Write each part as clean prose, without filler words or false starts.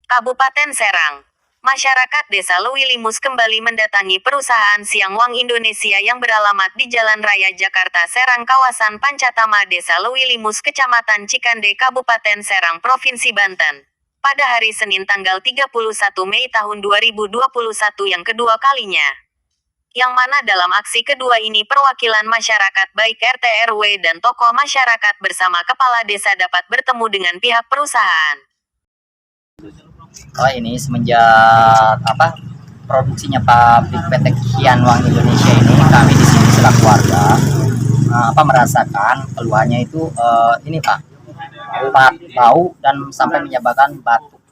Kabupaten Serang. Masyarakat Desa Lewilimus kembali mendatangi perusahaan Siangwang Indonesia yang beralamat di Jalan Raya Jakarta Serang kawasan Pancatama Desa Lewilimus Kecamatan Cikande Kabupaten Serang Provinsi Banten. Pada hari Senin tanggal 31 Mei tahun 2021 yang kedua kalinya. Yang mana dalam aksi kedua ini perwakilan masyarakat baik RT RW dan tokoh masyarakat bersama kepala desa dapat bertemu dengan pihak perusahaan. Oh, ini semenjak produksinya pabrik PT Siangwang Indonesia ini, kami di sini selaku warga merasakan keluhannya itu ini Pak, bau dan sampai menyebabkan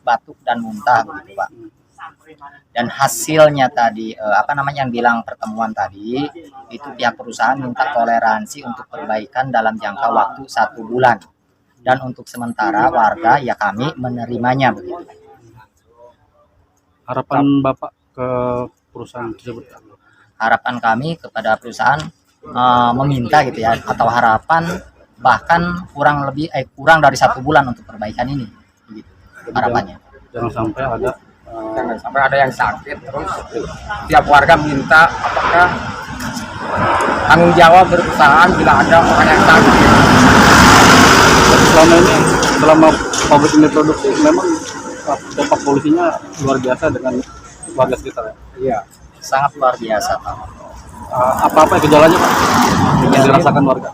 batuk dan muntah begitu Pak. Dan hasilnya tadi yang bilang pertemuan tadi itu pihak perusahaan minta toleransi untuk perbaikan dalam jangka waktu 1 bulan, dan untuk sementara warga ya kami menerimanya begitu. Harapan Bapak ke perusahaan tersebut? Harapan kami kepada perusahaan meminta gitu ya, atau harapan bahkan kurang dari 1 bulan untuk perbaikan ini gitu, harapannya. Jangan sampai ada yang sakit terus tiap warga minta apakah tanggung jawab perusahaan bila ada orang yang sakit. Selama pabrik ini produksi memang dampak polusinya luar biasa dengan warga sekitar ya? Iya, Sangat luar biasa Pak. Apa gejalanya Pak yang dirasakan warga?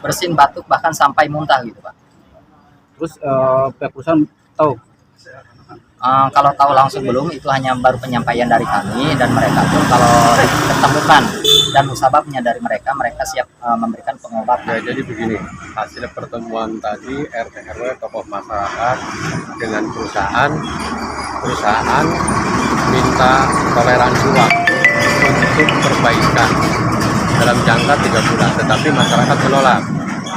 Bersin, batuk, bahkan sampai muntah gitu Pak. Terus pihak perusahaan tahu? Kalau tahu langsung belum, itu hanya baru penyampaian dari kami, dan mereka pun kalau ditemukan dan musababnya dari mereka siap memberikan pengobatan. ya jadi begini, hasil pertemuan tadi RT RW tokoh masyarakat dengan perusahaan minta toleransi waktu untuk perbaikan dalam jangka 3 bulan, tetapi masyarakat menolak.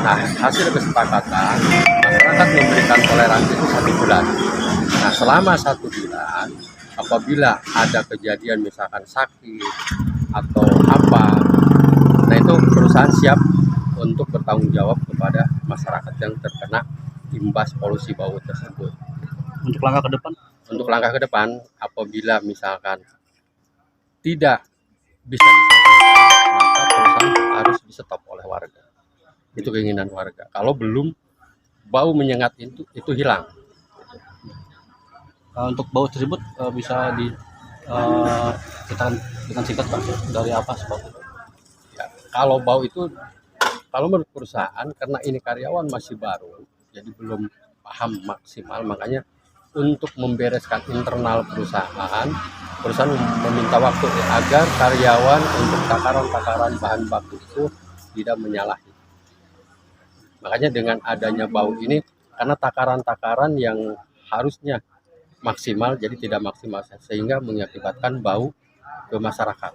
Nah, hasil kesepakatan masyarakat memberikan toleransi itu 1 bulan. Nah, selama 1 bulan, apabila ada kejadian misalkan sakit atau apa, nah itu perusahaan siap untuk bertanggung jawab kepada masyarakat yang terkena imbas polusi bau tersebut. Untuk langkah ke depan, Apabila misalkan tidak bisa diselesaikan, maka perusahaan harus di-stop oleh warga. Itu keinginan warga. Kalau belum, bau menyengat itu hilang. untuk bau tersebut bisa dikatakan dengan singkat Pak, dari apa sebabnya? Ya, kalau bau itu, kalau menurut perusahaan, karena ini karyawan masih baru, jadi belum paham maksimal, makanya untuk membereskan internal perusahaan meminta waktu agar karyawan untuk takaran bahan baku itu tidak menyalahi. Makanya dengan adanya bau ini, karena takaran yang harusnya maksimal jadi tidak maksimal, sehingga mengakibatkan bau ke masyarakat.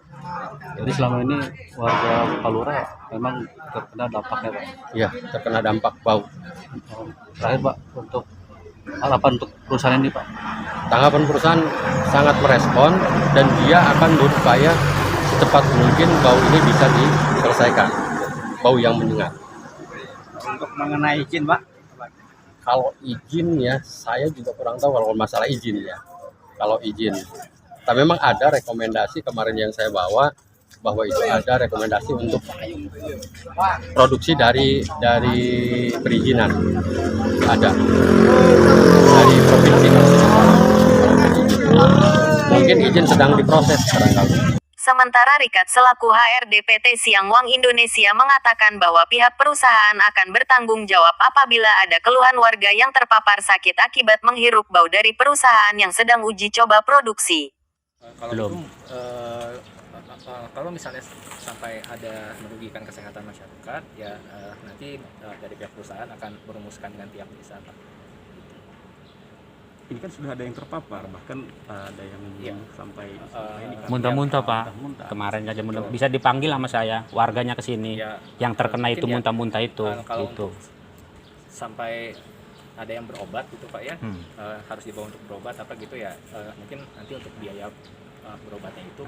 Jadi selama ini warga Palura memang terkena dampaknya Pak? Iya, terkena dampak bau. Terakhir Pak, untuk harapan untuk perusahaan ini Pak? Tanggapan perusahaan sangat merespon, dan dia akan berupaya secepat mungkin bau ini bisa diselesaikan, bau yang menyengat. Untuk mengenai izin Pak, Kalau izin ya, saya juga kurang tahu kalau masalah izin ya. Kalau izin, tapi memang ada rekomendasi kemarin yang saya bawa, bahwa itu ada rekomendasi untuk produksi dari perizinan, ada dari provinsi. Mungkin izin sedang diproses barangkali. Sementara Rikat selaku HRD PT Siangwang Indonesia mengatakan bahwa pihak perusahaan akan bertanggung jawab apabila ada keluhan warga yang terpapar sakit akibat menghirup bau dari perusahaan yang sedang uji coba produksi. Kalau misalnya sampai ada merugikan kesehatan masyarakat, ya nanti dari pihak perusahaan akan merumuskan dengan pihak desa Pak. Ini kan sudah ada yang terpapar, bahkan ada yang sampai ini kan muntah-muntah Pak. Kemarin aja bisa dipanggil sama saya, warganya ke sini. Ya, yang terkena itu muntah-muntah itu. Kalau gitu. Sampai ada yang berobat gitu Pak ya, harus dibawa untuk berobat apa gitu ya, mungkin nanti untuk biaya berobatnya itu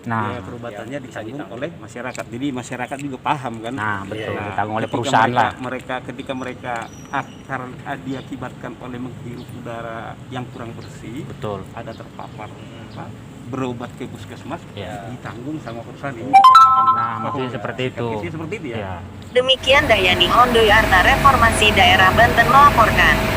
Nah, Biaya perobatannya bisa ditanggung ditanggung. oleh masyarakat. Jadi masyarakat juga paham kan. nah betul Iya. ditanggung oleh Ketika perusahaan lah. ketika mereka karena diakibatkan oleh menghirup udara yang kurang bersih, Betul. ada terpapar berobat ke puskesmas, Ya. ditanggung sama perusahaan ini. Nah, maksudnya seperti itu. Teknisnya seperti itu ya. Ya. Demikian Dayani Hondoy Arta Reformasi Daerah Banten melaporkan.